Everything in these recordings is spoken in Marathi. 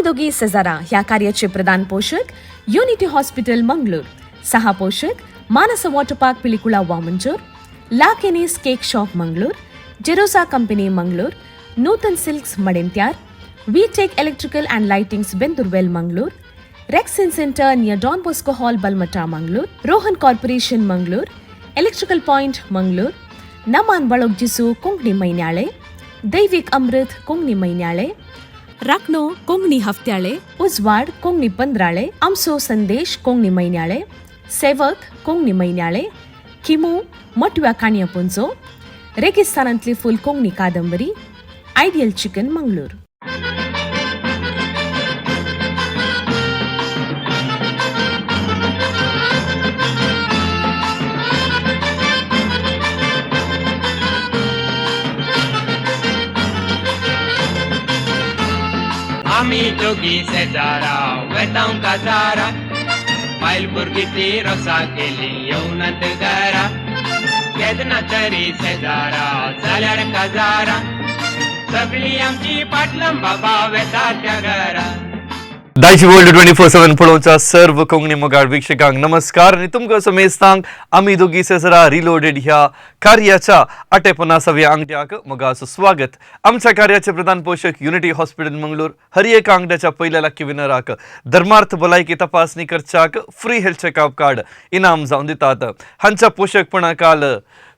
दोघी सजारा ह्या कार्याचे प्रधान पोषक युनिटी हॉस्पिटल मंगळूर, सहा पोषक मानस वॉटर पार्क पिलिकुळा वामंजूर, ला केनीस cake shop Mangalore, Jerosa company Mangalore, Nutan silks Madanthyar, V tech electrical and lightings Bendurwell Mangalore, rexine centre near Don Bosco hall Balmatta Mangalore, Rohan corporation Mangalore, electrical point Mangalore, नमान बळोग जिसू कोंकणी मैन्याळे, दैविक अमृत कोंकणी मैन्याळे, राखणो कोंकणी हफ्त्याळे, उजवाड कोंकणी पंधराळे, आमसो संदेश कोंकणी मैन्याळे, सेवक कोंकणी मैन्याळे, किमू मटव्या काणया पुंजो, रेगिस्तानांतली फुल कोंकणी कादंबरी, आयडियल चिकन मंगळूर. आमी दोगी सेजारा वेतांव काजारा बायल भुरगीं ती रोसा केली येवनात घरा केदना तरी सेजारा जाल्यार काजारा सगळी आमची पाटलम बाबा वेता त्या घरा. दायची वर्ल्ड 24/7 पळोवच्या सर्व कोंकणी मोगाळ वीक्षकांक नमस्कार आणि तुमकां समेस्तांक आमी दोगी सेजरा रिलोडेड ह्या कार्याच्या 58व्या अंगट्याक मोगाचं स्वागत. आमच्या कार्याचे प्रधान पोषक युनिटी हॉस्पिटल मंगळूर हर एक अंगट्याच्या पहिल्या लकी विनराक धर्मार्थ भलायकी तपासणी करच्याक फ्री हेल्थ चेकअप कार्ड इनाम जावन दितात. हांच्या पोषकपणा काल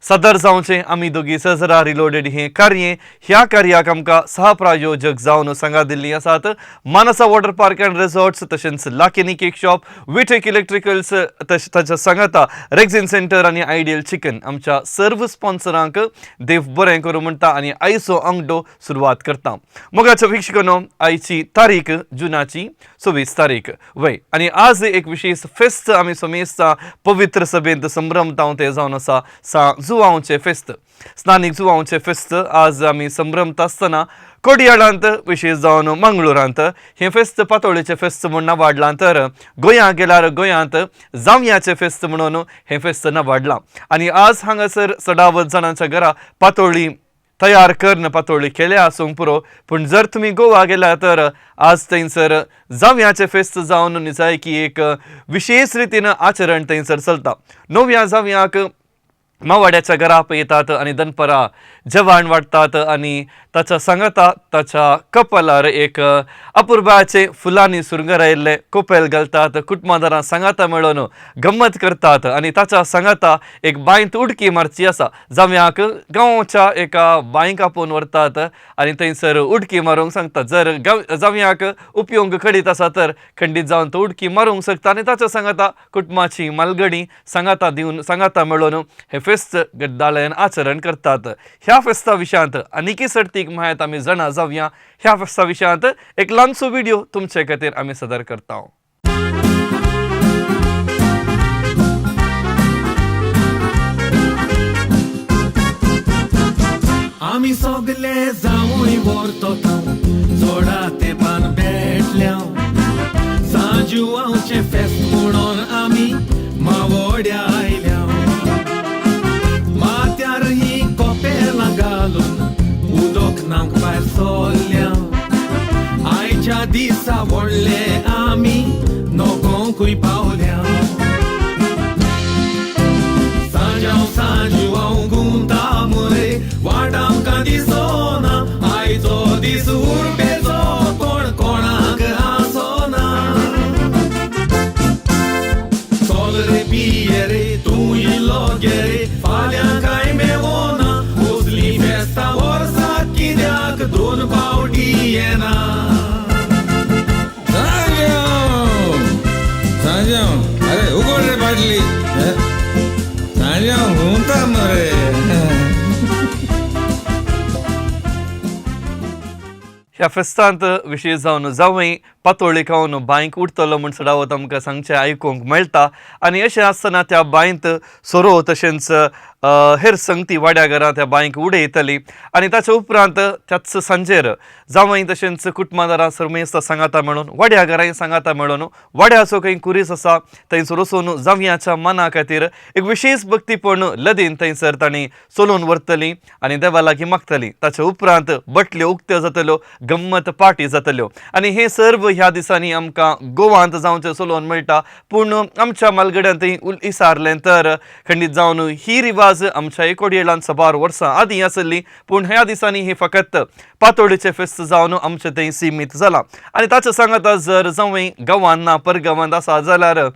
सदर जावचे आमी दोगी सेजरा रिलोडेड हे कार्य ह्या कार्याक आमकां सहप्रायोजक जावन सांगात दिल्ली आसात मानसा वॉटर पार्क एंड रिसॉर्ट्स, तशेंच लाकेनी केक शॉप, विटेक इलेक्ट्रिकल्स, ताच्या सांगाता रेक्सिन सेंटर आनी आयडियल चिकन. आमच्या सर्व स्पॉन्सरांक देव बरें करूं म्हणटा आनी आयचो अंगडो सुरवात करता. मोगाच्या वीक्षकांनो, आयची तारीख जुनाची 26 तारीख वय आनी आज एक विशेष फेस्त आमी समेस्ता पवित्र सभेंत संभ्रमता ते जावन आसा जुवांवचे फेस्त, स्थानीक जुवांवचे फेस्त. आज आमी संभ्रमता आसतना कोडयाळांत विशेष जावन मंगळुरांत हे फेस्त पातोळेचे फेस्त म्हूण नावाडलां, तर गोंयांत गेल्यार गोंयांत जावयांचे फेस्त म्हणून हे फेस्त नावाडलां. आनी आज हांगासर 60 जाणांच्या घरा पातोळी तयार करून पातोळी केल्या आसूंक पुरो, पूण जर तुमी गोवा गेल्या तर आज थंयसर जावयांचे फेस्त जावन निजायकी एक विशेष रितीन आचरण थंयसर चलता. नव्या जावयांक मावाड्याच्या घरा येतात आणि दनपरा जेवण वाडटात आणि ताच्या सांगाता ताच्या कपलार एक अपुर्बाचे फुलांनी सुरंगरायल्ले कोपेल घालतात. कुटुंबादारां सांगाता मेळून गंमत करतात आणि ताच्या सांगाता एक बांयत उडकी मारची आसा. जावयांक गांवच्या एका बांयक आपोवन व्हरतात आणि थंयसर उडकी मारूंक सांगतात. जर जावयांक उपयोग खडीत आसा तर खंडीत जावन तो उडकी मारूंक शकता आणि ताच्या सांगाता कुटुंबाची मालगडी सांगाता दिवन सांगाता मेळून हे फेस्त गड्डाळ्यान आचरण करतात. ह्या फेस्ता विशयांत आनीकी सर्तीक माहिती आमी जाणा जावया. ह्या फेस्ता विशयांत एक ल्हानसो व्हिडिओ तुमचे खातीर आमी सदर करता. आमी सगळे जावूय व्हरतो जोडा तेंपान भेटल्या सांजुवांचे फेस्त म्हणून आमी मावड्या आयल्या. माथ्यार ही कोपेलां घालून उदक नांक भायर सरल्या. आयच्या दिसा व्हडले आमी नोकोंकूय पावल्या. सांजुवांव गुंता मरे वाट आमकां दिसोना. आयचो दीस उरबेचो कोण कोणाक आसोना. चल रे पिये रे तूं इल्लो गे रे फाल्यां कांय मेवोना. उसली फेस्तां वर्साक कित्याक 2 फावटी येना. अरे उगड रे बाटली घुमता मरे. ह्या फेस्तांत विशेष जावन जावई पातोळी खावन बांयक उडतलो म्हूण सडावत आमकां सांगचें आयकूंक मेळटा. आनी अशें आसतना त्या बांयत सोरो तशेंच हेर संगती वाड्या घरां त्या बांयक उडे येतली आनी ताच्या उपरांत त्याच सांजेर जावंय तशेंच कुटुंबादारां सरमेस्त सांगाता मेळून वाड्या घरांय सांगाता मेळून वाड्याचो खंय कुरीस आसा थंयसर वचून जावयाच्या मना खातीर एक विशेष भक्तीपण लदीन थंयसर तांणी चलोवन व्हरतली आनी देवा लागीं मागतली. ताच्या उपरांत बटल्यो उक्त्यो जातल्यो, गम्मत पार्टी जातल्यो आनी हे सर्व ह्या दिसांनी आमकां गोवांत जावचें चलोवन मेळटा. पूण आमच्या मालगड्यांत इसारलें तर खंडीत जावन ही रिवाज आमच्या एकोडयेळान साबार वर्सां आदीं आसली, पूण ह्या दिसांनी हे फकत पातोळीचें फेस्त जावन आमचें थंय सीमीत जालां. आनी ताचे सांगता जर जावंय गांवांत ना परगांवांत आसा जाल्यार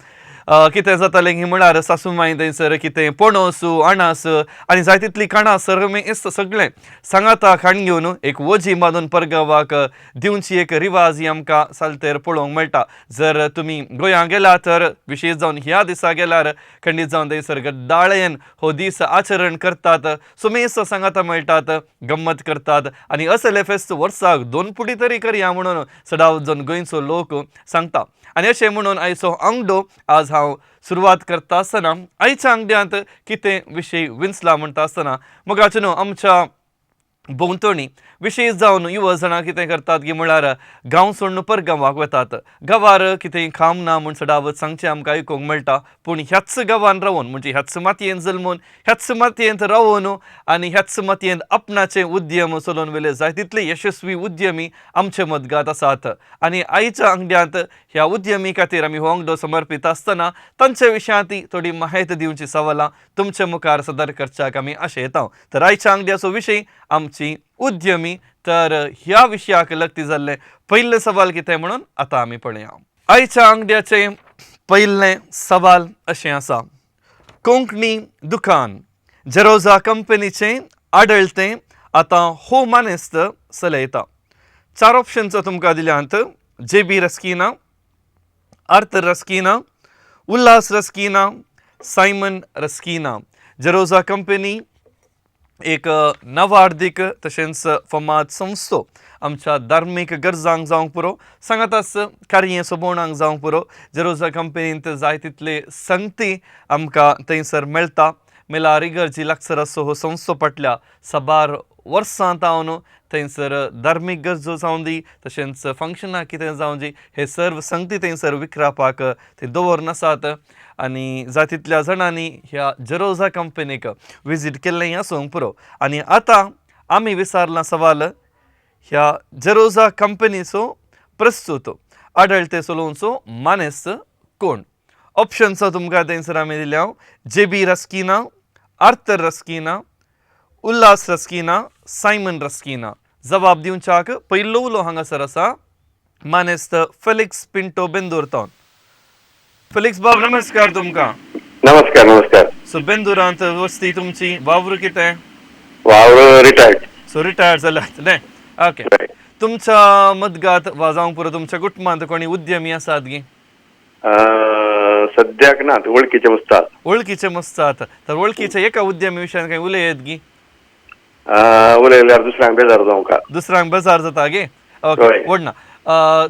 कितें जातालें की म्हळ्यार सासूमाय थंयसर कितें पणस अणास आनी जाय तितली खाणां सरमेस्त सगळें सांगाता खाण घेवन एक वजी बांदून परगांवाक दिवची एक रिवाज ही आमकां सालतेर पळोवंक मेळटा. जर तुमी गोंया गेला तर विशेश जावन ह्या दिसा गेल्यार खंडीत जावन थंयसर गड्डाळेन हो दीस आचरण करतात, सुमेस्त सांगाता मेळटात, गम्मत करतात आनी असले फेस्त वर्साक 2 पुटी तरी करया म्हणून सडाव जावन गोंयचो लोक सांगता. आनी अशें म्हणून आयचो अंगडो आज हांव सुरवात करता आसतना आयच्या अंगड्यांत कितें विशय विंचला म्हणटा आसतना मोगाचें न्हू आमच्या भोंवतणी विशेश जावन युवा जाणां कितें करतात की म्हळ्यार गांव सोडून परगांवाक वतात. गांवार कितें काम ना म्हूण सडावत सांगचें आमकां आयकूंक मेळटा, पूण ह्याच गांवान रावून म्हणजे ह्याच मातयेंत जल्मून ह्याच मातयेंत रावून आनी ह्याच मातयेंत आपणाचे उद्यम चलोवन वेले जाय तितले यशस्वी उद्यमी आमचे मदगांत आसात. आनी आयच्या अंगड्यांत ह्या उद्यमी खातीर आमी हो अंगडो समर्पीत आसतना तांचे विशयांत थोडी माहिती दिवची सवालां तुमचे मुखार सदर करच्याक आमी आशेतां. तर आयच्या अंगड्याचो विशय आमची उद्यमी. तर ह्या विशयाक लगती जाल्ले पयले सवाल कितें म्हणून आतां आमी पळया. आयच्या अंगड्याचे पयले सवाल अशें आसा, कोंकणी दुकान जेरोजा कंपनीचे आडळते आतां हो मानेस्त चलयता. 4 ऑप्शन्स तुमकां दिल्यांत JB Rasquinha, Arthur Rasquinha, Ulhas Rasquinha, Simon Rasquinha. Jerosa company एक नवार्दीक तशेंच फामाद संस्थो आमच्या धार्मीक गरजांक जावंक पुरो, सांगाताच कार्ये सोबोवणांक जावंक पुरो. जेरोजा कंपनींत जाय तितले संगती आमकां थंयसर मेळटा. मेला इगर्जी लागसर असो हो संस्थो पटल्या साबार वर्सां जावन थंयसर धार्मीक गरजो जावं दी तशेंच फंक्शनां कितें जावं दी हे सर्व संगती थंयसर विक्रापाक थंय दवरून आसात. आनी जाय तितल्या जाणांनी ह्या जेरोजा कंपनीक विजीट केल्लें आसूंक पुरो. आनी आतां आमी विचारला सवाल ह्या जेरोजा कंपनीचो प्रस्तूत आडळते चलोवचो मानेस्त कोण. ऑप्शन्स तुमकां थंयसर आमी दिल्या JB Rasquinha, Arthur Rasquinha, Ulhas Rasquinha, Simon रस्किना. जबाब दिवच्याक पयलो उलो हांगासर आसा मानेस्त फेलिक्स पिंटो बेंदूरतावन. फेलिक्स बाब नमस्कार तुमकां. नमस्कार नमस्कार. सो बेंदुरांत वस्ती तुमची, वावर कितें? वावर रिटायर्ड. सो रिटायर्ड जाल्यात न्हय. ओके. तुमच्या मदगांत वा जावंक पुरो तुमच्या कुटुंबांत कोणी उद्यमी आसात गी? सद्याक ना, वळखीचे मस्तात. वळखीचे मस्तात. तर वळखीच्या एका उद्यमी विशयान काही उलयत गी? उलयल्यार दुसऱ्यांक बेजार जावंका. दुसऱ्यांक बेजार जाता गे. ओके व्हडना.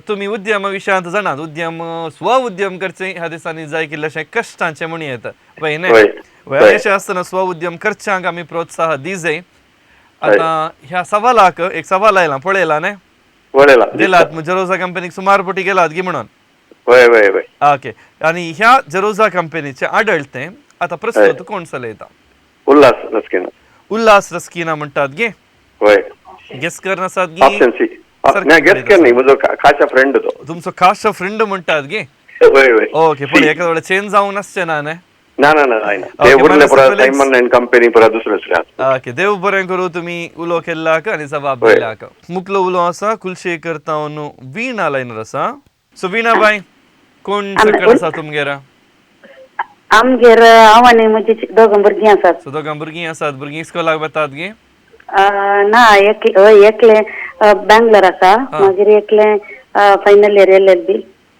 तुमी उद्यम विशयांत जाणात, उद्यम स्व उद्यम करचें ह्या दिसांनी जाय किल्लेशें कश्टांचें म्हण येता पळय न्हय. अशें आसतना स्व उद्यम करच्यांक आमी प्रोत्साह दिजय. आतां ह्या सवालाक एक सवाल आयला, पळयला न्हय? दिलात जेरोजा कंपनीक सुमार पोटी गेलात गी म्हणून. ओके. आनी ह्या जेरोजा कंपनीचे आडळते आतां प्रस्तूत कोण चलयता? उल्हास रस्किना. उल्हास रस्किना म्हणटात गे. गेस कर नासात गी? Option C. गेस कर न्ही, म्हजो खासा फ्रेंड तो. तुमचो खास फ्रेंड म्हणटात गे. ओके. पण एका वेळा चेंज जावन आसचें ना न्हय? ना ना ना ते उरले परत सायमन एंड कंपनी परत दुसरें. ओके. देव बरें करूं तुमी उलो केल्ल्याक आनी जबाब दिल्याक. मुखलो उलो आसा कुलशेकर तावन वीणा लायनर आसा. सो वीणा बाय कोण सकल आसा तुमगेर? आमगेर हांव आनी म्हजी दोगां भुरगीं आसात. सो दोगां भुरगीं आसात. भुरगीं इस्कोलाक वतात गे? ना, एकले बँगलोर आसा, मागीर एकले final year LLB.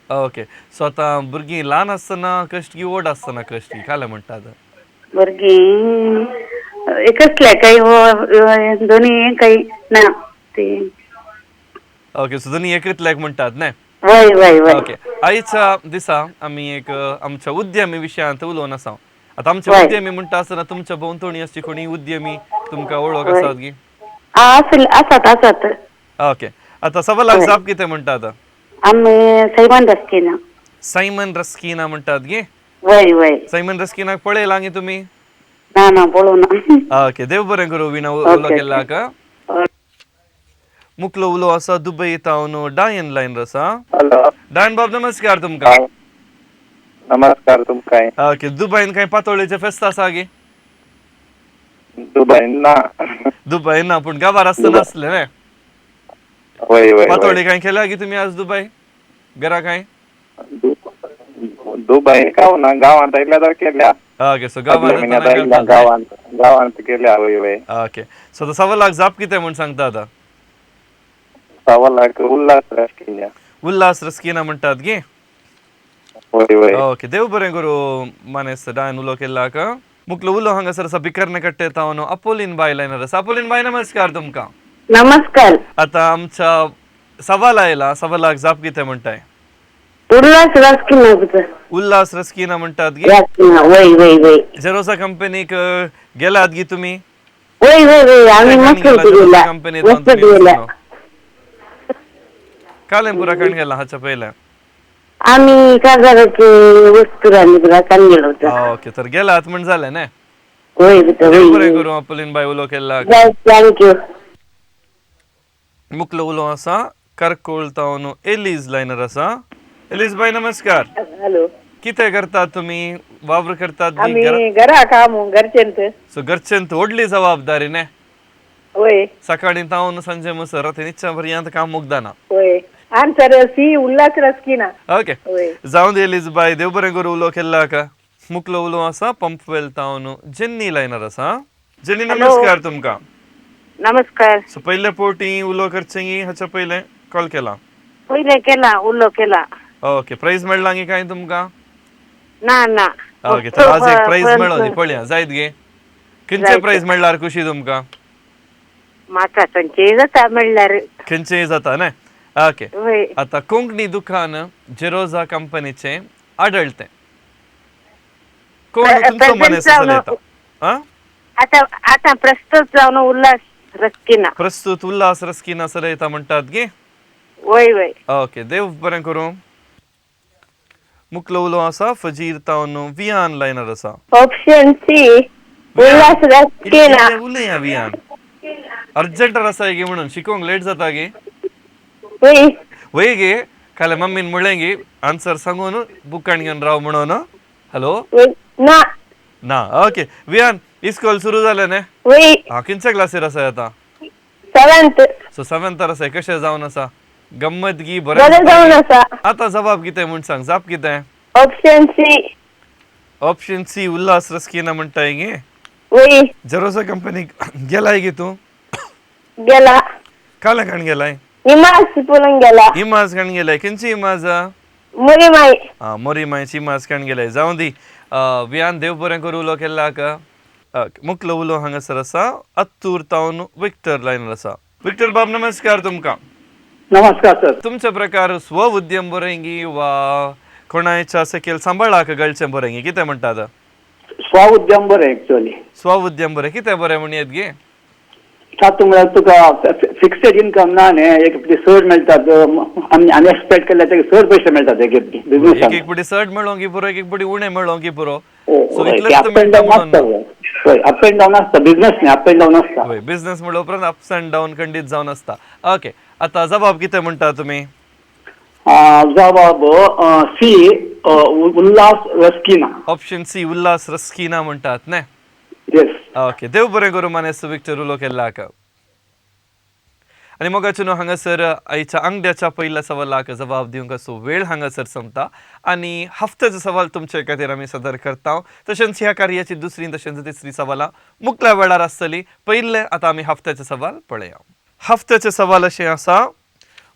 Okay. So आतां भुरगीं ल्हान आसतना कश्ट की व्हड आसतना कश्ट की काले म्हणटात? भुरगीं कसले काही दोनी काही ना ती. ओके. सो दोनी एकतल्याक म्हणटात न्हय? वय वय वय. ओके. आयच्या दिसा आमी एक आमच्या उद्यमी विशयांत उलोवन आसा. आता आमचे होय. उद्यमी म्हणटा आसतना तुमच्या भोंवतणी असची कोणी उद्यमी तुमका वळख होय. आसात गी? असत ओके. आता सवालाक होय. जाप कितें म्हणटा आता? आम्ही सैमान रस्किना. सायमन रस्किना म्हणटात गे. वय वय सायमन रस्किनाक पळयला गे तुम्ही? ना पळू ना. ओके, देव बरें करूं विना उलो ओके. केल्लाक. मुकलो उलो आसा दुबई तावन डायन लायन आसा. हॅलो डायन बाब नमस्कार तुमका. नमस्कार तुमकां ओके, दुबईन काय पातोळेचे फेस्त आसा गे? दुबई ना दुबई ना पूण गावार आसतना आसले न्ही. वय वय पातोळी काय केल्या गे तुम्ही आज दुबई घरा काय? दुबई ना गावांत आयल्या तर केल्या. ओके, सो गावान महिन्यात आयल्या गावांत केल्या. वय वय ओके, सो सवालाक जाप कितें म्हण सांगता आता? सवालाक उल्हास केल्या. उल्हास रस्किना म्हणटात गे. वय वय ओके, देव बरें करूं मानेस डायन उलो केल्लाक. मुकलो उलो हांगासर आसा बिकरणे कट्टे तावन अपोलीन बाय लायनर आसा. अपोलीन बाय नमस्कार तुमकां. नमस्कार. आता आमच्या सवाल आयला, सवालाक जाप कितें म्हणटाय? उल्हास रस्किना. उल्हास रस्किना म्हणटात गे. रस्किना वय वय वय जेरोसा कंपनीक गेलात गी तुम्ही? वय वय वय आम्ही मस्त गेला कंपनीत मस्त गेला. कालेंपुरा कण गेला हाच्या पयल्या? आम्ही कागदाचे वस्तू रांदून गेलो होतो. ओके, तर गेलात म्हण जालें न्ही. वय देव बरें करूं अपोलीन बाय उलो केल्लाक. थँक्यू. मुकलो उलो आसा करकोळ तावन एलिज लायनर आसा. एलिज बाय नमस्कार. हॅलो. कितें करतात तुम्ही? वावर करतात बी आम्ही घरा काम घरच्यांत. सो घरच्यांत व्हडली जबाबदारी न्ही. होय सकाळी तावन संजे मसर राती न्हिदच्या पर्यंत काम मुकदाना. होय. Answer C Ulhas Rasquinha. Okay, होय. जाऊन दे एलिज बाय देव बरें करूं उलो केल्लाक. मुकलो उलो आसा पंपवेल तावन जेन्नी लायनर आसा. जेन्नी नमस्कार तुमकां. नमस्कार. सो पयले पोटी उलो करचें हाच्या पयले कॉल केला. पहिले केला उल्लो केला. ओके, प्राइज मेळ्ळा गी काय तुमकां? ना ओके, तर आज एक प्राइज मेळ्ळो न्ही पळया जायत गे. खंयचे प्राइज मेळ्ळ्यार खुशी तुमकां? म्हाका खंयचेय जाता म्हणल्यार. खंयचेय जाता न्ही. ओके, वय. आता कोंकणी दुकान जेरोजा कंपनीचे आढळते. कोण तुमचो मनीस चलयता? आता प्रस्तुत जावन उल्हास रस्किना. प्रस्तुत उल्हास रस्किना चलयता म्हणटात गे. वय वय ओके, देव बरें करूं. मुकलो उलो आसा फजीर तावन वियान लायनर आसा. Option C Ulhas Rasquinha. उलया वियान अर्जंटर आसा गे म्हणून शिकोंक लेट जाता गे. वय वय गे काल मम्मीन म्हणलें गे आन्सर सांगून बुकान घेवन राव म्हणून. हॅलो ना ना. ओके वियान, इस्कॉल सुरू जालें न्ही. वय हा, खंयच्या क्लासीर आसा आता? 7th. सो 7th आसा. कशें जावन आसा? गम्मत गी बरें जावन आसा. आता जबाब कितें म्हण सांग. जाप कितें? Option C. Option C Ulhas Rasquinha म्हणटाय गे. वय जेरोसा कंपनी गेलाय गे तू? गेला. काल खाण गेलाय? इमास पळून गेला. इमाज खाण गेलाय. खंयची इमाज? मुरी माई. हा, मोरी मायची इमाज खाण गेलाय. जावं दी. वियान देव बरें करूं उलो केल्लाक. मुकलो उलो हांगासर आसा अत्तूर तावन विक्टर लायनर आसा. विक्टर बाब नमस्कार तुमकां. नमस्कार सर. तुमचे प्रकार स्व उद्यम बरेंगी वा कोणाच्या सकयल सांबाळाक घालचें बरेंगी कितें म्हणटात? स्व उद्यम बरें एक्चुअली. स्व उद्यम बरें कितें बरें म्हणयत गे? तातूंत म्हळ्यार तुका फिक्स्ड इन्कम ना न्ही. एक चड मेळटात. आमी अनएक्सपेक्ट केल्यार तेका चड पयशे मेळटात एक बिजनेसाक. एक पुडी चड मेळोंक पुरो एक पुडी उणें मेळोंक पुरो. सो अप इतलेंच एंड मेळटा डावन म्हणून. आसता. अप एंड डावन आसता. बिजनेस न्ही अप एंड डावन आसता. होय, बिझनेस म्हणलो उपरांत अप्स अँड डावन खंडीत जावन आसता. ओके, आता जबाब कितें म्हणटा तुमी? जबाब C Ulhas Rasquinha. Option C Ulhas Rasquinha म्हणटात न्ही. येस. ओके, देव बरें करूं मानेस विक्टर उलो केल्लाक. आनी मोगाचें हांगासर आयच्या अंगड्याच्या पयल्या सवालाक जबाब दिवंक असो वेळ हांगासर संपता आनी हफ्त्याचो सवाल तुमचे खातीर आमी सदर करता. तशेंच ह्या कार्याची दुसरी तशेंच तिसरी सवालां मुकल्या वेळार आसतली. पयले आतां आमी हफ्त्याचे सवाल पळया. हफ्त्याचे सवाल अशें आसा.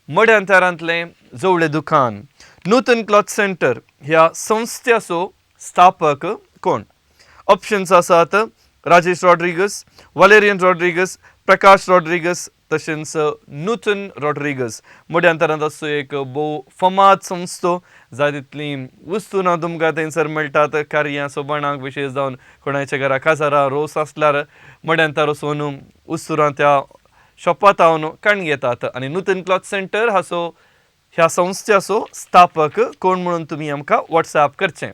मड्यांतरांतलें जवळें दुकान नूतन क्लॉथ सेंटर ह्या संस्थेचो स्थापक कोण? ऑप्शन्स आसात राजेश रॉड्रिगस, वलेरियन रॉड्रिगस, प्रकाश रॉड्रिगस तशेंच नूतन रॉड्रिगस मध्यांतरांत असो एक भोव फामाद संस्थो जाय तितली वस्तूं तुमकां थंयसर मेळटात कार्यां सोबाणाक विशेश जावन कोणाच्या घरा काजारां रोस आसल्यार मड्यांतर वचून उस्तुरां त्या शॉपात हांव काण घेतात आनी नूतन क्लॉथ सेंटर हाचो ह्या संस्थेचो स्थापक कोण म्हणून तुमी आमकां व्हॉट्सॲप करचें.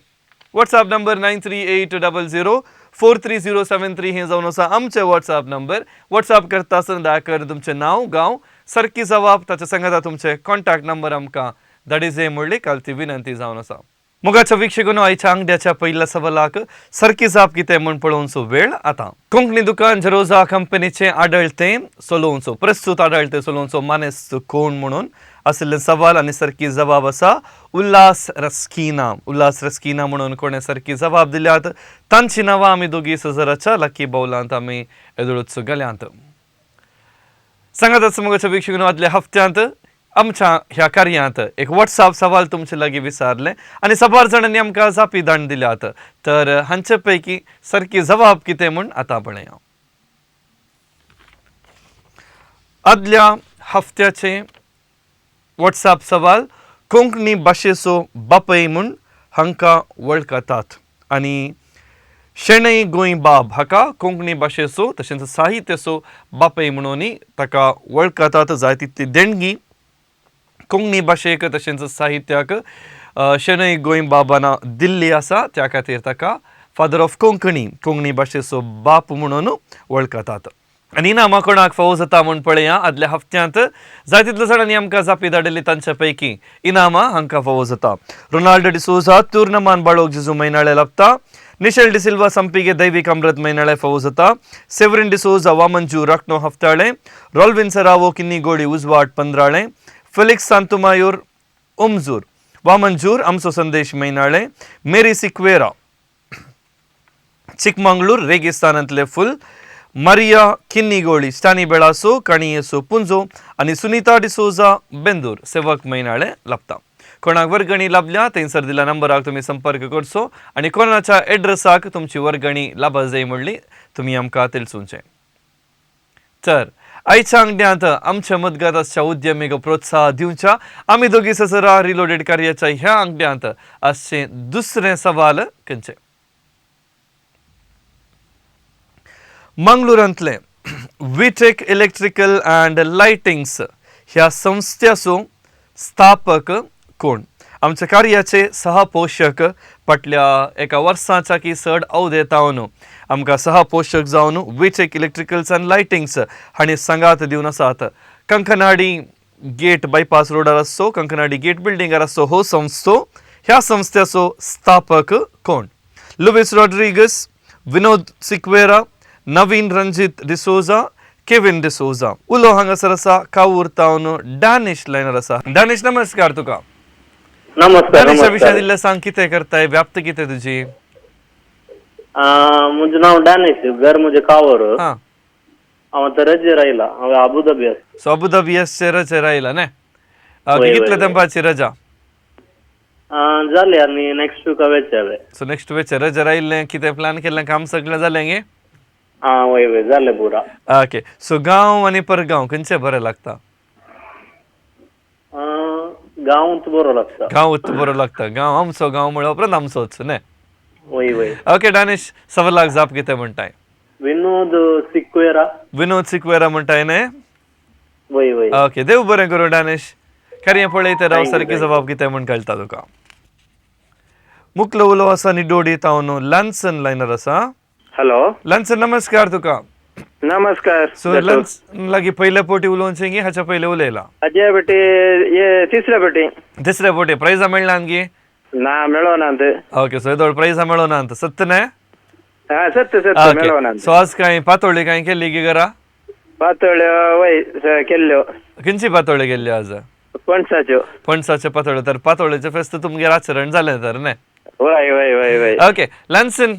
व्हॉट्सॲप नंबर 938000433073 हे जावन आसा आमचे व्हॉट्सॲप नंबर. व्हॉट्सॲप करता आसतना दयाकर तुमचें नांव गांव सारकी जबाब ताचे सांगात तुमचे कॉन्टॅक्ट नंबर आमकां धाडिजे म्हणली काल ती विनंती जावन आसा. मोगाच्या वीक्षकून आयच्या अंगड्याच्या पहिल्या सवालाक सारकी जाप कितें म्हण पळोवचो वेळ आतां. कोंकणी दुकान जेरोसा कंपनीचे आडळते चलोवचो प्रस्तुत आडळते चलोवचो मानेस्त कोण म्हणून असले सवाल आनी सारकी जबाब आसा उल्हास रस्किना. उल्हास रस्किना म्हणून कोणे सारकी जबाब दिल्यात तांची नांवां आमी दोगी सजराच्या लकी बावलांत आमी येदळूच गेल्यांत. सांगात आसा मोगाच्या वीक्षकून आदल्या हफ्त्यांत आमच्या ह्या कार्यांत एक व्हॉट्सॲप सवाल तुमचे लागीं विचारले आनी 6 जाणांनी आमकां जापी दान दिल्यात. तर हांचे पैकी सारकी जबाब कितें म्हूण आतां पळया. आदल्या हफ्त्याचे व्हॉट्सॲप सवाल कोंकणी भाशेचो बापय म्हूण हांकां वळखतात आनी शेणै गोंयबाब हाका कोंकणी भाशेचो तशेंच साहित्याचो बापय म्हणून ताका वळखतात. जाय तितली देणगी कोंकणी भाशेक तशेंच साहित्याक शेणै गोंयबाबान दिल्ली आसा त्या खातीर ताका फादर ऑफ कोंकणी भाशेचो बाप म्हणून वळखतात. आनी इनामां कोणाक फावो जाता म्हूण पळया. आदल्या हफ्त्यांत जाय तितल्या जाणांनी आमकां जापी धाडिल्ली तांचे पैकी इनामां हांकां फावो जाता. रोनाल्डो डिसोजा तूर्नमान बाळोक जेजू मैनाळे लाभता. निशेल डिसिल्वा संपिगे दैवीक अमृत मैनाळे फावो जाता. सेवरीन डिसोजा वामंजू राखणो हफ्ताळे. रॉल्विन सरावो किन्नी गोडी उजवाड पंद्राळे. फेलिक्स सांतुमायूर उमजूर वामंजूर आमचो संदेश मैनाळे. मेरी सिक्वेरा चिकमंगळूर रेगिस्तानांतले फुल. मारिया किन्नीगोळी स्टानी बेळासो काणयेसो पुंजो आनी सुनीता डिसोजा बेंदूर सेवक मैनाळे लाभता. कोणाक वर्गणी लाभल्या थंयसर दिल्या नंबराक तुमी संपर्क करचो आनी कोणाच्या एड्रेसाक तुमची वर्गणी लाभा जाय म्हणली तुमी आमकां तेलचुंचे. तर आयच्या अंगड्यांत आमच्या मदगत आसच्या उद्यमीक प्रोत्साह दिवच्या आमी दोगी ससरा रिलोडेड कार्याच्या ह्या अंगड्यांत आजचे दुसरे सवाल खंयचे. मंगळुरांतले विटेक इलेक्ट्रिकल अँड लायटिंग्स ह्या संस्थेचो स्थापक कोण. आमच्या कार्याचे सहपोषक फाटल्या एका वर्साच्या की चड अवधेतावन आमकां सहपोषक जावन विटेक इलेक्ट्रिकल्स अँड लायटिंग्स हांणी सांगात दिवन आसात. कंकनाडी गेट बायपास रोडार आसचो कंकनाडी गेट बिल्डिंगार आसचो हो संस्थो. ह्या संस्थेचो स्थापक कोण. लुईस रॉड्रिगस, विनोद सिक्वेरा, नवीन रंजीत डिसोजा, केविन डिसोजा. उलो हांगासर आसा कावूर तावन डॅनिश लायनर आसा. डॅनिश नमस्कार तुका. नमस्कार. डॅनिशा विशय दिल्ले सांग कितें करताय व्याप्त कितें तुजी. म्हजें नांव डॅनिश घर म्हजें कावर. हां हांव आतां रजेर आयला. हांव अबुधाबी आसा. सो अबुधाबी रजेर आयला न्ही. कितल्या तेंपाची रजा. जाली आनी नेक्स्ट वीक वेचें. सो नेक्स्ट वेचे रजेर आयिल्लें कितें प्लॅन केल्लें काम सगळें जालें गे. वय जालें पुरा. ओके सो गांव आनी परगांव खंयचे बरें लागता. गांवच बरो लागता. गांवच बरो लागता. गांव आमचो गांव म्हणल्यार उपरांत आमचोच न्ही. वय. ओके डॅनिश सवालाक जाप कितें म्हणटाय. विनोद सिक्वेरा. विनोद सिक्वेरा म्हणटाय न्ही. वय. ओके देव बरें करूं डॅनिश. खरें पळयता राव सारकी जबाब कितें म्हण कळटा तुका. मुखलो उलो आसा निडोडी तावन लॅन्सन लायनर आसा. हॅलो लॅन्सन नमस्कार तुका. नमस्कार. सो लॅन्सन लागीं पयले पोटी उलोवचें गी हाच्या पयले उलयला. अजय बेटी ये तिसऱ्या बेटी. तिसरे पोटी प्रायझां मेळ्ळ्यान गी. ना मेळोनात. ओके सो येदोळ प्रायझां मेळोनात सत्य न्ही. सत्य मेळोनात. सो आज काय पातोळी काय केल्ली गी घरा. पातोळ्यो वय केल्ल्यो. खंयची पातोळी केल्ली आज. पणसाच्यो पातोळ्यो. तर पातोळ्याचें फेस्त तुमगेर आचरण जालें तर न्ही. वय. ओके लॅन्सन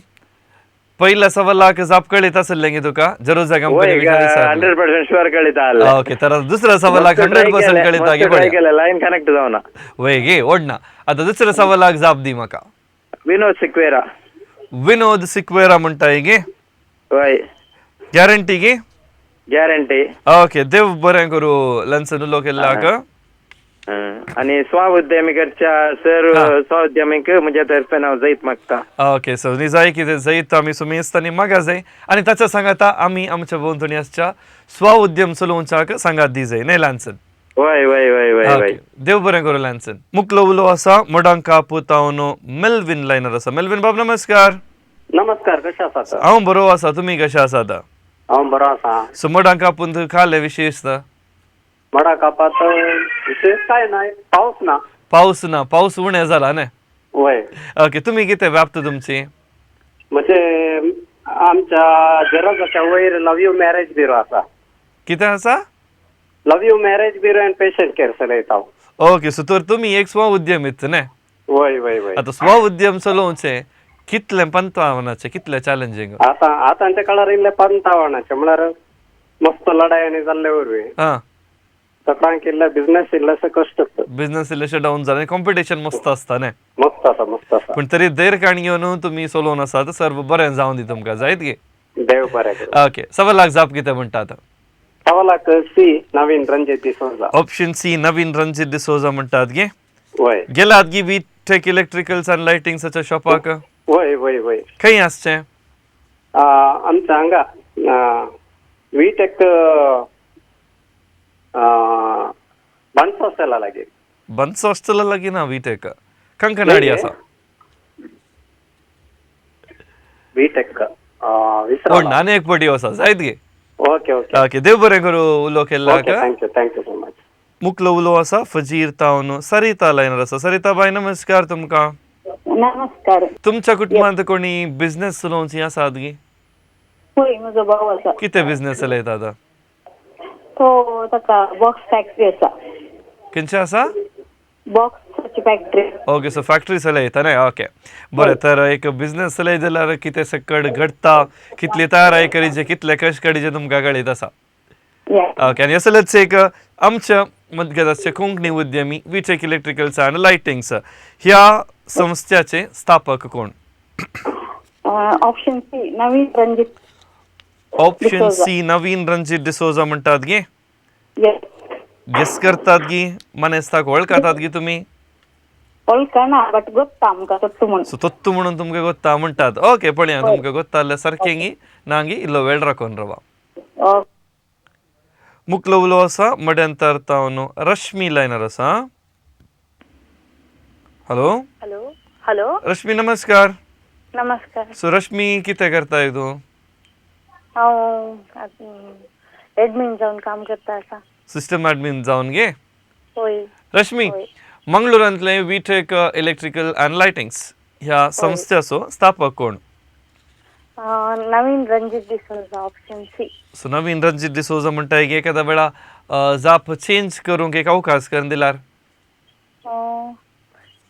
पहिल्या सवालाक जाप कळीत आसलें गी तुका. जेरोसा कंपनी 100% शुअर कळीता. ओके तर दुसऱ्या सवालाक 100% कळीता गे. लाईन कनेक्ट जावना. वय गे ओडना. आता दुसऱ्या सवालाक जाप दी म्हाका. विनोद सिक्वेरा. विनोद सिक्वेरा म्हणटाय गे. वय गॅरंटी गे. गॅरंटी ओके देव बरें करूं लंचन उलो केल्ल्याक आणि स्वाउद्यमिकाच्या सर हा. स्वाउद्यमिक म्हज्या तर्फे हांव जैत मागता. ओके सो न्ही जाय कितें जैत आमी सुमेस्तांनी मागा जाय आनी ताच्या सांगाता आमी आमच्या भोंवतणी आसच्या स्वउद्यम चलोवच्याक सांगात दी जाय न्ही लांचन. वय वय वय वय वय ओके देव बरें करूं लांचन. मुक्लो उलो आसा मडांका पुतावनो मेल्विन लायनर आसा. मेल्विन बाब नमस्कार. नमस्कार, कशे आसात? हांव बरो आसा, तुमी कशे आसात? हांव बरो आसा. सो मडांका पुंत खाले विशेष मडा कापात विशेष काय नाही, पाऊस ना. पाऊस उणें जाला न्ही. वय ओके तुमी कितें व्याप्त तुमची? म्हणजे आमच्या जराच्या वयर लव यू मॅरेज ब्युरो आसा. कितें आसा? Love you marriage bureau and patient care चलयता. ओके सो तर तुमी एक स्वउद्यमीत न्ही. वय वय वय आतां स्वउद्यम चलोवचें कितलें पंचावनाचें कितलें चॅलेंजींग? आतांच्या काळार इल्ले 55 म्हळ्यार मस्त लढाई आनी जाल्ले वरवीं हां सगळ्यांक इल्ले बिझनेस इल्लेशे कश्ट बिझनेस इल्लेशें डावन जालें कॉम्पिटिशन मस्त आसता न्ही. मस्त आसा. पूण तरी धैर्य काणी घेवन तुमी चलोवन आसात. सर्व बरें जावं दी तुमकां जायत गे. देव बरें करूं. ओके सवालाक जाप कितें म्हणटात? सवालाक C Naveen Ranjit D'Souza. Option C Naveen Ranjit D'Souza म्हणटात गे. वय गेलात गी वी टेक इलेक्ट्रिकल्स अँड लायटिंग्साच्या शॉपाक? वय वय वय खंय आसचें? आमच्या हांगा वीटेक बन्स हॉस्टेला लागीं. बन्स हॉस्टेला लागीं ना वीटेक कंकनाडी आसा. वीटेक कोण आनी एक पटी आसा जायत गे. ओके ओके ओके देव बरें करूं उलो केल्ल्याक. Thank you so much. मुक्लो उलो आसा फजीर तावन सरिता लायनर आसा. सरिता बाय नमस्कार तुमकां. नमस्कार. तुमच्या कुटुंबांत कोणी बिझनेस चलोवची आसात गी? होय म्हजो भाऊ आसा. कितें बिझनेस चलयता? तो ताका बॉक्स फॅक्टरी आसा. खंयचे आसा? बॉक्साची फॅक्टरी. ओके सो फॅक्टरी चलयता न्ही. ओके बरें तर एक बिझनेस चलय जाल्यार कितें सकट घडटा कितली तयारी करीचे कितले कश्ट काडीचे तुमकां कळीत आसा. ओके आनी असलेच एक आमच्या मध्यस्थाचे कोंकणी उद्यमी वीटेक इलेक्ट्रिकल्स अँड लायटिंग्स ह्या संस्थेचे स्थापक कोण? Option C Naveen Ranjit. Option C Naveen Ranjit D'Souza म्हणटात गे. गेस करतात गी मनेस्ताक वळखतात गी तुमी? वळखना बट गोत्ता आमकां तत्तू म्हणून. सो तत्तू म्हणून तुमकां गोत्ता म्हणटात. ओके पळया तुमकां गोत्ता जाल्यार सारकें गी ना गी इल्लो वेळ राखून रावा. मुक्लो उलो आसा मड्यांतर तावन रश्मी लायनर आसा. हॅलो हॅलो रश्मी नमस्कार. नमस्कार. सो रश्मी कितें करताय तूं? हांव एडमिन जावन काम करता आसा. सिस्टम एडमिन जावन गे. होय रश्मी मंगळुरांतले वीटेक इलेक्ट्रिकल अँड लायटिंग्स ह्या संस्थेचो स्थापक कोण? Naveen Ranjit D'Souza. Option C. So Naveen Ranjit D'Souza म्हणटाय की एखाद्या वेळा जाप चेंज करूंक एक अवकाश करून दिल्यार?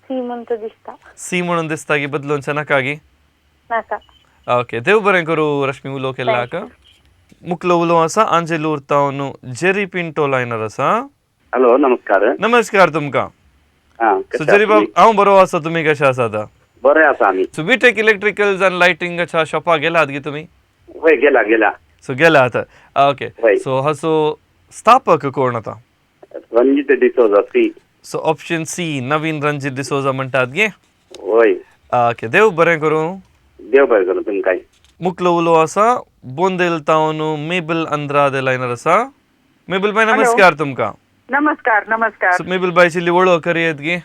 सी म्हणून तो दिसता. सी म्हणून दिसता की बदलूनचें नाका गी. नाका. ओके देव बरें करूं रश्मी उलो केल्ल्याक. मुक्लो उलो आसा आंजेलूर तावन जेरी पिंटो लायनर आसा. हॅलो नमस्कार. नमस्कार तुमकां. सो जेरी बाब हांव बरो आसा. तुमी कशे आसात? बरे आसा आमी. सो वीटेक इलेक्ट्रिकल्स अँड लायटिंगाच्या शॉपाक गेलात गी तुमी? वय गेला. सो गेलात. ओके वय. सो हाचो स्थापक कोण आता? Ranjit D'Souza C. So option C Naveen Ranjit D'Souza म्हणटात गे. वय ओके देव बरें करूं. देव बरें करूं तुमकां. मुक्लो उलो आसा बोंदेल तावन मेबल अंद्रादे लायनर आसा. मेबल बाय नमस्कार तुमकां. नमस्कार. सो मेबल बायची वळख करियेत गे.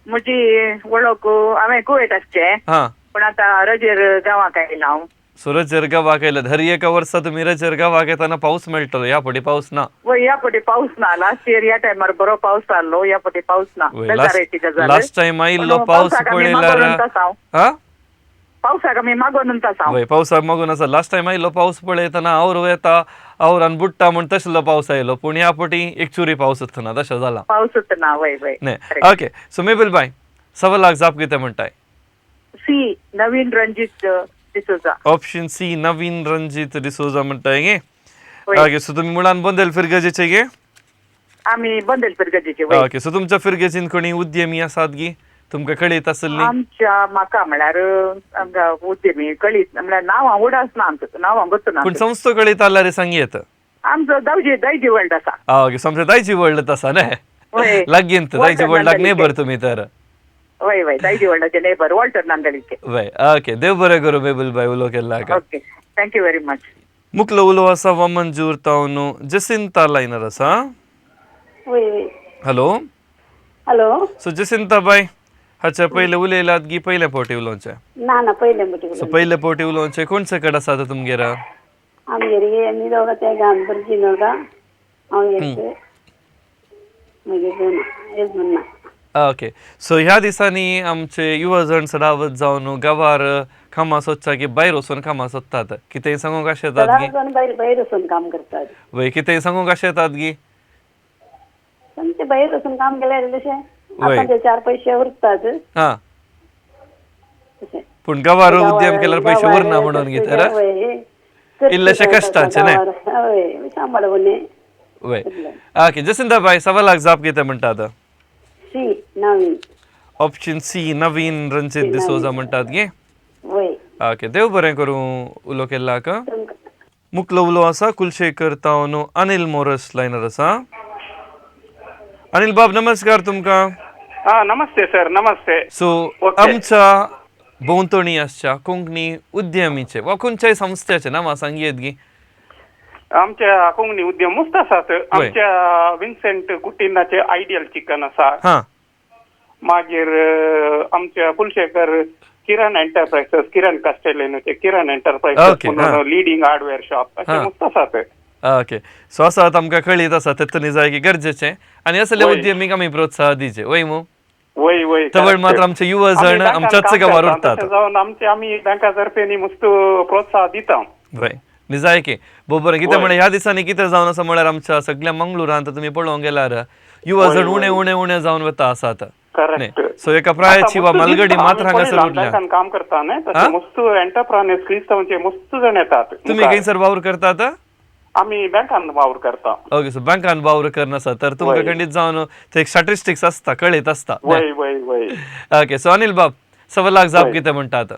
म्हजी वळख हांवें कुवेट आसचें हां पण आतां रजेर गांवाक आयला हांव. सो रजेर गांवाक आयल्यात. हरी एका वर्सा तुमी रजेर गांवाक येताना पावस मेळटलो. ह्या फावटी पावस ना. वय ह्या फावटी पावस ना. लास्ट इयर ह्या टायमार बरो पावस आसलो. ह्या फावटी पावस ना. लास्ट टाइम आयिल्लो पावस पळयल्यार हां पावसाक आमी मागोनूच आसा. वय पावसाक मागून आसा. लास्ट टाइम आयिल्लो पावस पळयतना आवरो येता आवरान बुडटा म्हण तसलो पावस आयलो. पूण ह्या फावटी एक चुरी पावसूच ना तशें जाला. पावसूच ना. वय न्ही. ओके सो मेबल बाय सवालाक जाप कितें म्हणटाय? C Naveen Ranjit D'Souza. Option C Naveen Ranjit D'Souza म्हणटाय गे. ओके सो तुमी मुळान बोंदेल फिरगजेचे गे? आमी बोंदेल फिरगजेचे. ओके सो तुमच्या फिरगेचीन कोणी उद्यमी आसात गी तुमकां कळीत आसली? आमच्या म्हाका म्हळ्यार आमकां उद्यमी कळीत म्हळ्यार नांव हांव उडास ना. आमचो नांव हांव गोतूना. पूण संस्थो कळीत आल्यार सांगियेत. आमचं दायजी वर्ल्ड आसा. ओके सो आमच्या दायची वर्ल्ड तसा न्ही वय. लागीं दायची वॉल्टर वर्ल्डाक नांदलीचे. नेबर तुमी तर वय वय दायजी वर्ल्डाचे नेबर वॉल्टर नांदलीचे. वय ओके देव बरें करूं मेबूल बाय उलो केल्ला ओके थँक्यू व्हेरी मच. मुक्ल उलो आसा वा मंजूर तावन जसिंता लायनर आसा. हॅलो हॅलो सो जसिंता बाय हाचे पयले उलयलात गी पयले फावटी उलोवचे. ना पहिले म्हणते सो पयले फावटी उलोवचे कोणचे कडेन आसा तर तुमगेर. आमगेर मी दोघं ते गांधर चिनोगा हांव येते मागीर दोन एक म्हणना. ओके सो ह्या दिसांनी आमचे युवा जण सदावत जावन गांवार कामां सोदता की भायर वचून कामां सोदतात कितेंय सांगूंक अशें येतात गी. भायर वचून काम करतात. वय कितेंय सांगूंक अशें येतात गी. पण ते भायर वचून काम केल्यार तशें वय. आपणचे 4 पैसे उरतात हा तशें. पूण गांवार उद्यम केल्यार पयशे उरना म्हणून गी तर इल्लेशे कश्टाचे न्ही. हय सांबाळून वय ओके जसिंता बाय सवालाक जाप कितें म्हणटात. सी नवीन ऑप्शन सी नवीन रणजित डिसोजा म्हणटात गे. वय ओके देव बरें करूं उलो केल्लाक. मुक्लो उलो आसा कुलशेखर तावन अनिल मोरस लायनर आसा. अनिल बाब नमस्कार तुमकां. नमस्ते सर नमस्ते. सो आमच्या भोंवतणी आसच्या कोंकणी उद्यमीचे वा खंयच्याय संस्थेचे नांवां सांगियेत गी. आमच्या कोंकणी उद्यम मस्त आसात. आमच्या विन्सेंट कुटिनाचे आयडियल चिकन आसा. हां मागीर आमच्या कुलशेखर किरण एंटरप्राइजेस किरण कास्टेलेनोचे किरण एंटरप्राइजेस म्हणून लिडिंग हार्डवेअर शॉप अशें मस्त आसात. ओके सो आसात आमकां कळीत आसा तेतून जाय की गरजेचें आनी असले उद्यमीक आमी प्रोत्साहन दिवचे वय मू. वय वय तवळ मात्र आमचे युवा जण आमच्याच गांवार उरतात. जावन आमी बँकातर्फे न्ही मस्त प्रोत्साहन दिता. वय न्ही जाय की बरोबर कितें म्हळ्यार ह्या दिसांनी कितें जावन आसा म्हळ्यार आमच्या सगळ्या मंगळुरांत तुमी पळोवंक गेल्यार युवा जण उणे उणे उणे जावन वता आसात. सो एका प्रायाची वा मालगडी मात्र हांगासर उरल्या. काम करता न्ही तशें मस्त एंटरप्रान्यूर्स क्रिस्तांवचे मस्त जण येतात. तुमी खंयसर वावर करतात. आमी बँकान वावर करता. ओके सो बँकान वावर करनासा तर तुमकां खंडीत जावन थंय स्टॅटिस्टिक्स आसता कळीत आसता. वय वय वय ओके सो अनिल बाब सवालाक जाप कितें म्हणटात.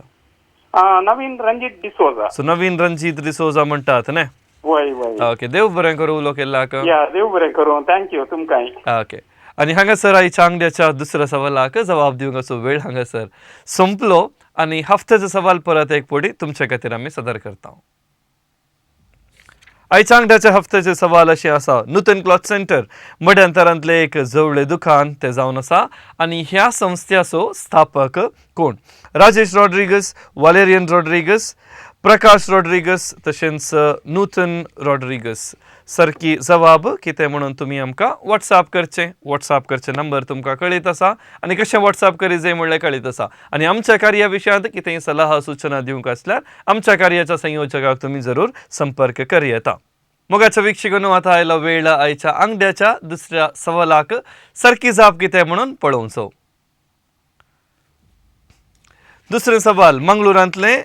नवीन रणजित डिसोजा. सो नवीन रणजित डिसोजा म्हणटात न्ही. वय वय ओके देव बरें करूं उलो केल्लाक. या देव बरें करूं थँक्यू तुमकांय. ओके आनी हांगासर आयच्या अंगड्याच्या दुसऱ्या सवालाक जबाब दिवंक असो वेळ हांगासर संपलो आनी हफ्त्याचो सवाल परत एक फावटी तुमचे खातीर आमी सादर करता. आयच्या अंगड्याच्या हफ्त्याचे सवाल अशें आसा नूतन क्लॉथ सेंटर मड्यांतरांतलें एक जवळें दुकान तें जावन आसा आनी ह्या संस्थेचो स्थापक कोण. राजेश रॉड्रिगस वालेरियन रॉड्रिगस प्रकाश रॉड्रिगस तशेंच नूतन रॉड्रिगस. सारकी जबाब कितें म्हणून तुमी आमकां वॉट्सॅप करचे नंबर तुमकां कळीत आसा आनी कशें वॉट्सॅप करी जाय म्हणल्यार कळीत आसा. आनी आमच्या कार्या विशयांत कितेंय सल्ला सूचना दिवंक आसल्यार आमच्या कार्याच्या संयोजकाक तुमी जरूर संपर्क करी येता. मोगाच्या वीक्षकांनो आतां आयला वेळ आयच्या अंगड्याच्या दुसऱ्या सवालाक सारकी जाप कितें म्हणून पळोवचो. दुसरे सवाल मंगळुरांतले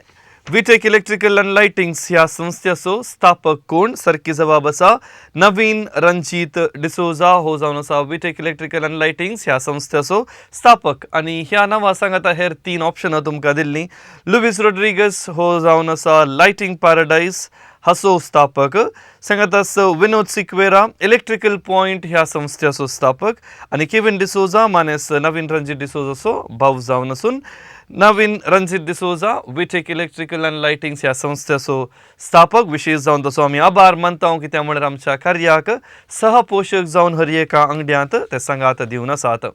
विटेक इलेक्ट्रिकल अँड लायटिंग्स ह्या संस्थेचो स्थापक कोण. सारकी जबाब आसा नवीन रणजित डिसोजा हो जावन आसा विटेक इलेक्ट्रिकल अँड लायटिंग्स ह्या संस्थेचो स्थापक. आनी ह्या नांवां सांगात हेर 3 ऑप्शनां तुमकां दिल्लीं. लुईस रॉड्रिगस हो जावन आसा लायटिंग पॅराडायज हाचो स्थापक. सांगात विनोद सिक्वेरा इलेक्ट्रिकल पॉयंट ह्या संस्थेचो स्थापक आनी केविन डिसोजा मानेस नवीन रणजित डिसोजाचो भाव जावन आसून Naveen Ranjit D'Souza V tech electrical and lightings ह्या संस्थेचो स्थापक. विशेष जावन तसो आमी आभार मानता कित्याक म्हळ्यार आमच्या कार्याक सहपोशक जावन हर एका अंगड्यांत ते सांगात दिवन आसात.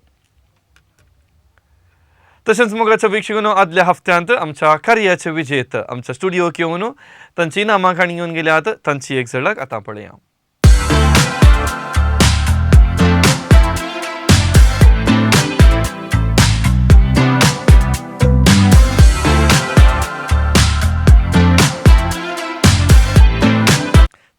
तशेंच मोगाच्या वीक्षकांनो आदल्या हफ्त्यांत आमच्या कार्याचे विजेत आमच्या स्टुडिओक येवन तांची नामां काणी घेवन गेल्यात तांची एक झलक आतां पळया.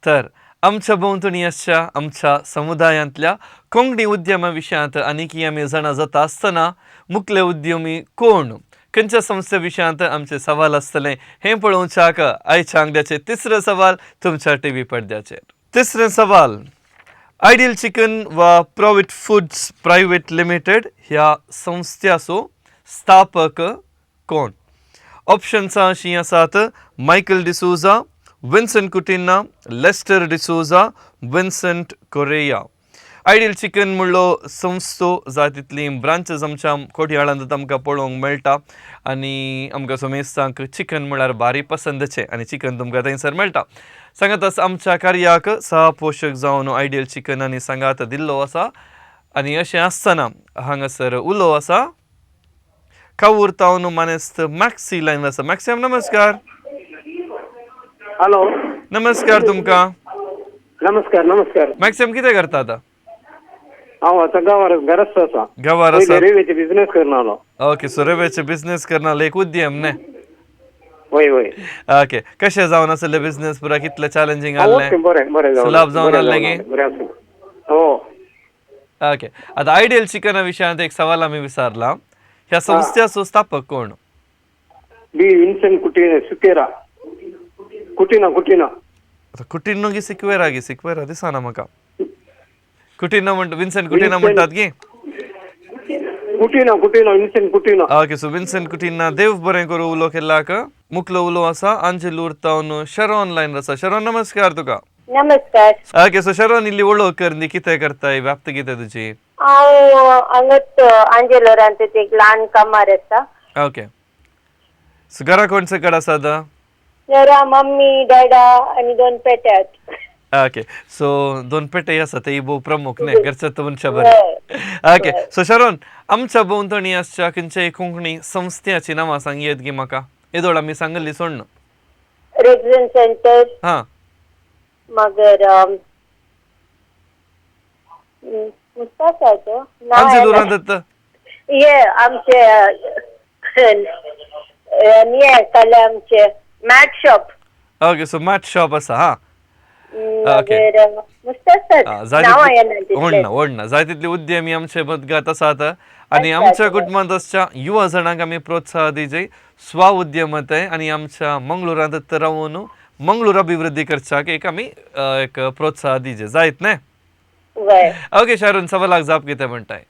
तर आमच्या भोंवतणी आसच्या आमच्या समुदायांतल्या कोंकणी उद्यमा विशयांत आनीकय आमी जाणा जाता आसतना मुखेल उद्यमी कोण खंयच्या संस्थे विशयांत आमचे सवाल आसतले हें पळोवच्याक आयच्या अंगड्याचे तिसरे सवाल तुमच्या टीव्ही पडद्याचेर. तिसरे सवाल आयडियल चिकन वा प्रोविट फूड्स प्रायवेट लिमिटेड ह्या संस्थेचो स्थापक कोण. ऑप्शन्स अशीं आसात Michael D'Souza Vincent Coutinha, Lester D'Souza, Vincent Correa. Ideal chicken म्हणलो संस्थो जातींतली ब्रांचेस आमच्या कोटयाळांत आमकां पळोवंक मेळटा आनी आमकां सोमेस्तांक चिकन म्हळ्यार भारी पसंदचें आनी चिकन तुमकां थंयसर मेळटा. सांगात आमच्या कार्याक सहपोशक जावन आयडियल चिकनांनी सांगात दिल्लो आसा आनी अशें आसतना हांगासर उलो आसा कावूर तावन मानेस्त मॅक्सी लायन आसा. मॅक्सिम नमस्कार. हॅलो नमस्कार तुमकां. नमस्कार नमस्कार. मॅक्सिम कितें करता आतां? हांव आतां गांवार घरात आसा. गांवार आसा. रेल्वेचे बिझनेस करनालो. ओके, सो रेल्वेचे बिझनेस करनालो एक उद्यम न्ही? वय वय. ओके, कशें जावन आसले बिझनेस पुरा कितले चॅलेंजिंग आहले? बरें बरें जावन सुलाभ जावन आहले की? हो. ओके, आतां आयडियल चिकना विशयांत एक सवाल आमी विचारला. ह्या संस्थेचो स्थापक कोण? बी विन्सेंट कुटिना कुटिना. कुटिन्नो की सिक्वेरा दिसना म्हाका. कुटिन्नो म्हणटा विन्सेंट कुटिना म्हणटात की? कुटिना विन्सेंट कुटिना. ओके, सो विन्सेंट कुटिना देव बरें करूं उलो केल्लाक. मुखलो उलो आसा अंजलूर तावन शरोन लायन आसा. शरोन नमस्कार तुका. नमस्कार. ओके, सो शरोन इल्ली वळख कर न्ही, कितें करताय, व्याप्त कितें तुजी? हांव हांगाच आंजेलोरांत एक ल्हान कामार आसा. ओके, सो घरा कोण सकड आसात? घरा मम्मी डॅडा आनी 2 पेटे आहेत. ओके, सो 2 पेटे आसा ते भोव प्रमुख न्ही, घरचे मनशा बरें. ओके, सो शरोन आमच्या भोंवतणी आसच्या खंयच्याय कोंकणी संस्थेची नांवां सांग येत गी म्हाका. येदोळ आमी सांगली सोडन. Rexine centre. हां, मागीर मुस्ताफाचो अंजलूरांत हे आमचे हे काले आमचे mat shop. Okay, so mat shop आसा. हां, मागीर ओडना जाय तितले उद्यमी आमचे मदगात आसात आनी आमच्या कुटुंबांत आसच्या युवा जणांक आमी प्रोत्साह दिजे स्व उद्यमताय आनी आमच्या मंगळुरांत रावून मंगळूर अभिवृद्धी करच्याक एक आमी एक प्रोत्साह दिजे जायत न्ही. ओके शारून, सवालाक जाप कितें म्हणटाय?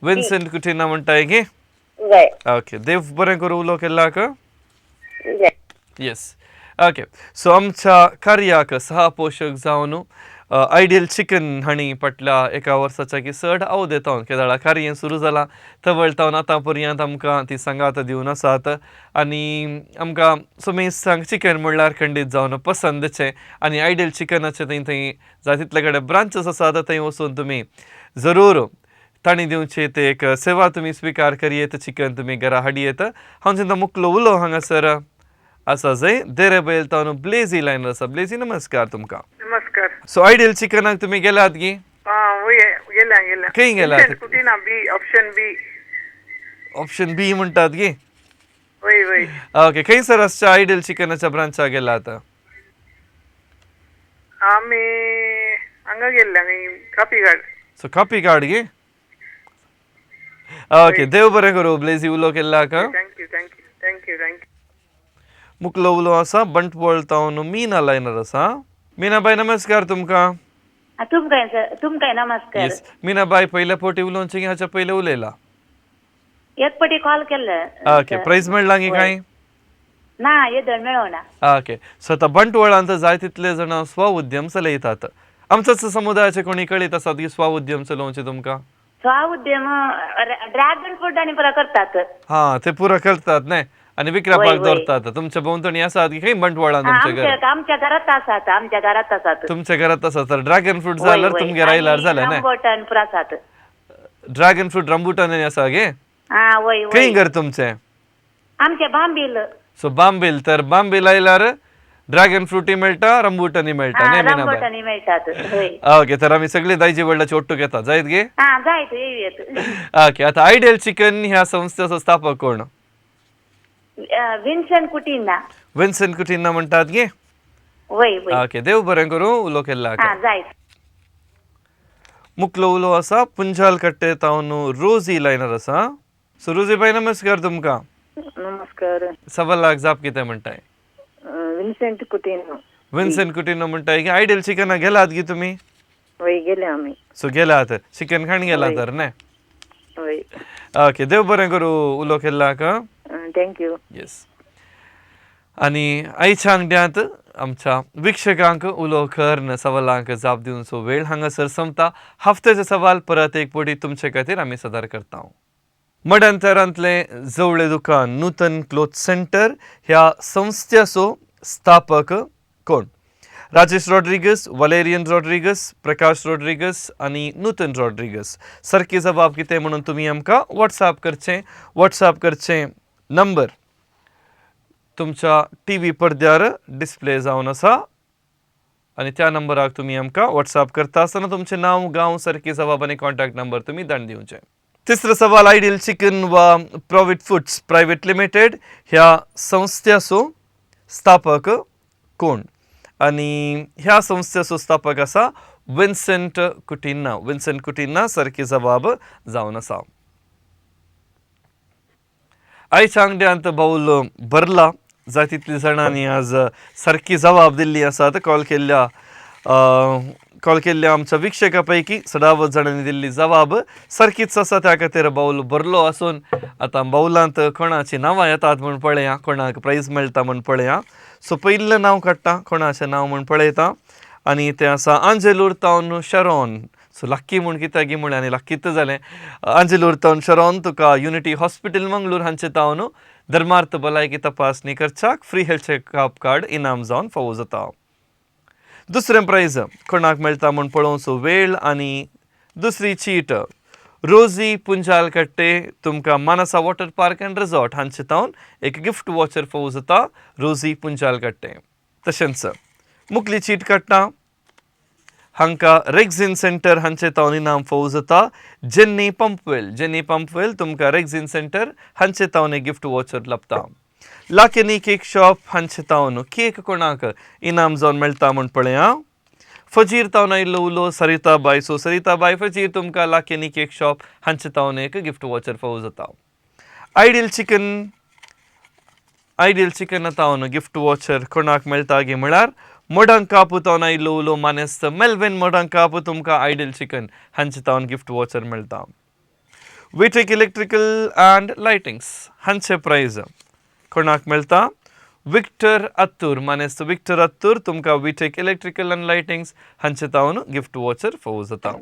विन्सेंट कुटिना म्हणटाय की? ओके, देव बरें करूं उलो केल्लाक. येस. ओके, सो आमच्या कार्याक सहपोशक जावन आयडियल चिकन हांणी फाटल्या एका वर्साच्या की चड अवधी तावन केदाळा कार्य सुरू जाला तवळ तावन आतां पर्यंत आमकां ती सांगात दिवन आसात आनी आमकां सोमेस्तांक चिकन म्हणल्यार खंडीत जावन पसंदचें आनी आयडियल चिकनाचे थंय जाय तितले कडेन ब्रांचेस आसात थंय वचून तुमी जरूर तांणी दिवचे ते एक सेवा तुमी स्विकार करियेत, चिकन तुमी घरा हाडयेत. हांव चिंता मुखलो उलो हांगासर आसा जंय देरे बैल तावन ब्लेझी लायन आसा. ब्लेझी नमस्कार तुमकां. नमस्कार. सो आयडियल चिकनाक तुमी गेल्यात गी? गेल्या. खंय गेल्यात? कुटिना बी ऑप्शन बी म्हणटात गी? वय. ओके, खंयसर आसच्या आयडियल चिकनाच्या ब्रांचाक गेल्यात? आमी हांगा गेल्ल्या कापीघाट. सो कापीघाट गे? ओके, देव बरें करूं ब्लेझी उलो केल्लाक. थँक्यू. मुखलो उलो आसा बंटवळ तावन मीना लायनर आसा. मीनाबाई नमस्कार तुमकां. तुमकां नमस्कार. येस, मीनाबाई पयले फावटी उलोवचें की हाच्या पयले उलयला? एक पाटी कॉल केल्ले. ओके, प्रायज मेळ्ळा की कांय? ना, येदळ मेळोना. ओके, सो आतां बंटवळांत जाय तितले जाण स्व उद्यम चलयतात. आमच्याच समुदायाचे कोणी कळीत आसात की स्व उद्यम चलोवचे तुमकां? उद्यम ड्रॅगन फ्रूट आनी पुरा करतात. हां, ते पुरा करतात न्ही आनी विकरापाक दवरतात. तुमच्या भोंवतणी आसात की खंय बंटवळांत तुमचे घर? आमच्या घरात आसात. तुमच्या घरात आसात तर ड्रॅगन फ्रूट जाल्यार तुमगे रायल्यार जालें न्ही? रंबुटान पुरा आसात. ड्रॅगन फ्रूट रंबुटान आसा गे? वय. खंय घर तुमचें? आमचे बांबील. सो बांबील, तर बांबील आयल्यार ड्रॅगन फ्रूटय मेळटा, रंबुटानय मेळटा न्ही मीनाबाई? रंबुटानी मेळटात. ओके, तर आमी सगळी दायजी वडलाची ओट्टू घेता जायत गे? जायत येयत. ओके, आतां आयडियल चिकन ह्या संस्थेचो स्थापक कोण? विन्सेंट कुटिना. विन्सेंट कुटिना म्हणटात गे? वय. ओके, देव बरें करूं उलो केल्ला. जायत. मुखलो उलो आसा पुंजाल कट्टे तावन रोजी लायनर आसा. सो रोजी बाई नमस्कार तुमकां. नमस्कार. सवालाक जाप कितें म्हणटाय? विन्सेंट कुटिना. विन्सेंट कुटिना म्हणटाय की आयडियल चिकनाक गेलात गी तुमी? वय, गेले आमी. सो गेलात, चिकन खाण गेला तर न्ही? वय. ओके, देव बरें करूं उलो केल्लाक. थँक्यू. येस. आणि आयच्या अंगड्यांत आमच्या वीक्षकांक उलो करन सवालांक जाप दिवचो वेळ हांगासर संपता. हफ्त्याचे सवाल परत एक पोटी तुमचे खातीर आमी सादर करता. मडंतरांतले जवळे दुकान नूतन क्लोथ सेंटर ह्या संस्थेचो स्थापक कोण? राजेश रॉड्रिगस, वलेरियन रॉड्रिगस, प्रकाश रॉड्रिगस आणि नूतन रॉड्रिगस. सारके जबाब कितें म्हणून तुमी आमकां व्हॉट्सॲप करचें नंबर तुमच्या टीव्ही पडद्यार डिस्प्ले जावन आसा आणि त्या नंबराक तुम्ही आमकां व्हॉट्सॲप करता आसतना तुमचें नांव, गांव, सारके जबाब आनी कॉन्टॅक्ट नंबर तुमी धाडून दिवचे. तिसरो सवाल आयडियल चिकन वा प्रोविट फूड्स प्रायवेट लिमिटेड ह्या संस्थेचो स्थापक कोण? आणि ह्या संस्थेचो स्थापक आसा विन्सेंट कुटिन्ना. सारके जबाब जावन आसा. आयच्या अंगड्यांत बाऊल भरला. जाय तितली जाणांनी आज सारकी जबाब दिल्ली आसात. कॉल केल्ल्या आमच्या वीक्षका पैकी 16 जाणांनी दिल्ली जबाब सारकीच आसा. त्या खातीर बाऊल भरलो आसून आतां बाऊलांत कोणाची नांवां येतात म्हूण पळया, कोणाक प्रायज मेळटा म्हूण पळया. सो पयलें नांव काडटा, कोणाचें नांव म्हूण पळयता आनी तें आसा आंजेलूर टावन शरॉन. सो लक्की म्हूण कित्याक म्हळें आनी लक्कीच जालें. आंजेलूर टावन शरॉन तुका युनिटी हॉस्पिटल मंगळूर हांचे तावन धर्मार्थ भलायकी तपासणी करच्याक फ्री हेल्थ चेकअप कार्ड इनाम जावन फावो जाता. दुसरें प्रायज कोणाक मेळटा म्हूण पळोवचो वेळ आनी दुसरी चीट रोजी पुंजाल कट्टे तुमकां मानसा वॉटर पार्क अँड रिसॉर्ट हांचे तावन एक गिफ्ट वॉचर फावो जाता. रोजी पुंजाल कट्टे. तशेंच मुखली चीट काडटा हांकां रेक्झिन सेंटर हांचे तावन इनाम फावो जाता. जेन्नी पंपवेल तुमकां रेक्झिन सेंटर हांचे तावन एक गिफ्ट वॉचर लभता. लाकेनी केक शॉप हांचे तावन केक कोणाक इनाम जावन मेळटा म्हूण पळया. फजीर तावन आयिल्लो उलो सरिताबाई. सो सरिताबाई फजीर तुमकां लाकेनी केक शॉप हांचे तावन एक गिफ्ट वॉचर फावो जाता. आयडियल चिकन तावन गिफ्ट वॉचर कोणाक मेळटा गे म्हळ्यार मोडंग कापू तावन आयिल्लो उलो मानेस्त मेल्विन मोडंग कापू तुमकां आयडियल चिकन हांचे तावन गिफ्ट वॉचर मेळटा. विटेक इलेक्ट्रिकल अँड लायटिंग्स हांचे प्रायज कोणाक मेळटा? विक्टर अत्तूर मानेस्त विक्टर अत्तूर तुमकां विटेक इलेक्ट्रिकल अँड लायटिंग्स हांचे तावन गिफ्ट वॉचर फावो जाता.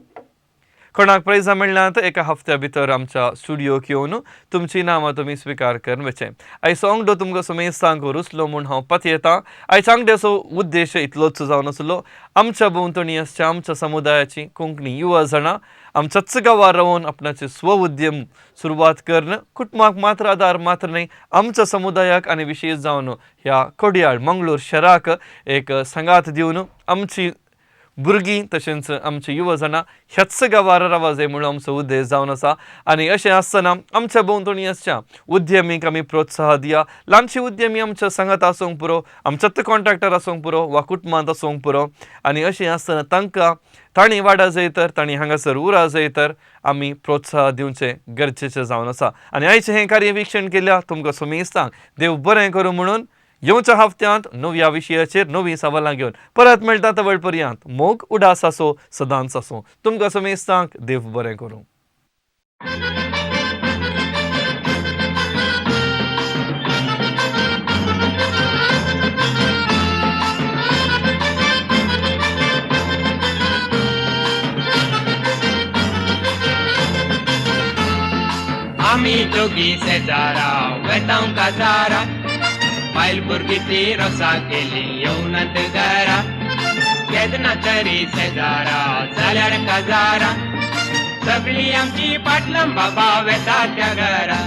कोणाक प्रायजां मेळ्ळ्यांत एका हफ्त्या भितर आमच्या स्टुडियोक येवन तुमची नांवां तुमी स्विकार करून वचें. आयचो अंगडो तुमकां सुमेस्तांक रुसलो म्हूण हांव पत येता. आयच्या अंगड्याचो उद्देश इतलोच जावन आसलो आमच्या भोंवतणी आसच्या आमच्या समुदायाची कोंकणी युवा जाणां आमच्याच गांवां रावन आपणाचे स्वउद्यम सुरवात करून कुटुंबाक मात्र आदार मात्र न्हय आमच्या समुदायाक आनी विशेश जावन ह्या कोडयाळ मंगळूर शहराक एक संगात दिवन आमची भुरगीं तशेंच आमची युवा जाणां ह्याच गांवार रावा जाय म्हणून आमचो उद्देश जावन आसा. आनी अशें आसतना आमच्या भोंवतणी आसच्या उद्यमीक आमी प्रोत्साह दिया. ल्हानशी उद्यमी आमच्या सांगात आसूंक पुरो, आमच्याच कॉन्ट्रॅक्टर आसूंक पुरो वा कुटुंबांत आसूंक पुरो. आनी अशें आसतना तांकां तांणी वाडा जाय तर तांणी हांगासर उरा जाय तर आमी प्रोत्साह दिवचें गरजेचें जावन आसा. आनी आयचें हें कार्य विक्षण केल्या तुमकां सुमेस्तांक देव बरें करूं म्हणून येवच्या हफ्त्यांत नव्या विशयाचेर नवीं सवालां घेवन परत मेळटा ते पर्यंत मोग उडास आसो सदांच आसूं. तुमकां सुमेस्तांक देव बरें करूं. आमी दोगी शेजारा वेतांव काजारा बायल भुरगीं रोसा केली येवनात घरा. केदना तरी शेजारा जाल्यार काजारा सगळीं आमची पाटलम बाबा वेता त्या घरा.